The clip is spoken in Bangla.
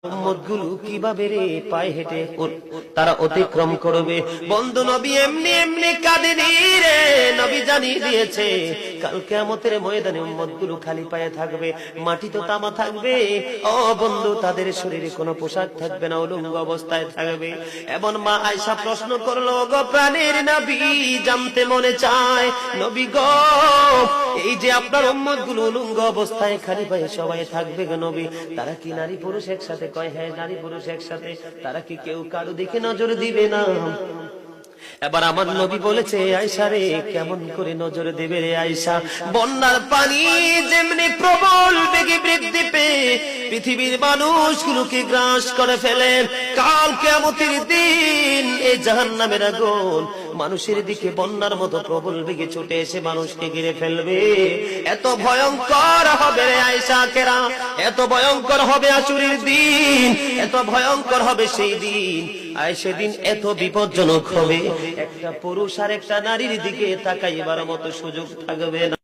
উম্মতগুলো কিভাবে রে পায়ে হেঁটে তারা অতিক্রম করবে। বন্ধু নবী এমনি এমনি কাঁদেনি রে, নবী জানিয়ে দিয়েছে কাল কিয়ামতের ময়দানে উম্মতগুলো খালি পায়ে থাকবে, মাটি তো তামা থাকবে। ও বন্ধু, তাদের শরীরে কোনো পোশাক থাকবে না, উলঙ্গ অবস্থায় থাকবে। এমন মা আয়েশা প্রশ্ন করলো, গো প্রাণের নবী, জানতে মনে চায় নবী গো, এই যে আপনার উম্মতগুলো উলঙ্গ অবস্থায় খালি পায়ে সবাই থাকবে গো নবী, তারা কি নারী পুরুষ একসাথে? কয় হ্যাঁ, নারী পুরুষ একসাথে। তারা কি কেউ কারো দিকে নজর দিবে না? এবার আমার নবী বলেছে, আয়েশা রে, কেমন করে নজর দেবে রে আয়েশা? বন্যার পানি যেমনি প্রবল বেগে বৃদ্ধি পেয়ে পৃথিবীর মানুষগুলোকে গ্রাস করে ফেলে, কাল কিয়ামতের দিন এই জাহান্নামের আগুন মানুষের দিকে বন্যার মতো প্রবল বেগে ছুটে এসে মানুষকে ঘিরে ফেলবে। এত ভয়ঙ্কর হবে রে আয়েশা কেরা, এত ভয়ঙ্কর হবে আসরের দিন, এত ভয়ঙ্কর হবে সেই দিন। আর সেদিন এত বিপজ্জনক হবে, একটা পুরুষ আর একটা নারীর দিকে তাকাইবার মতো সুযোগ থাকবে না।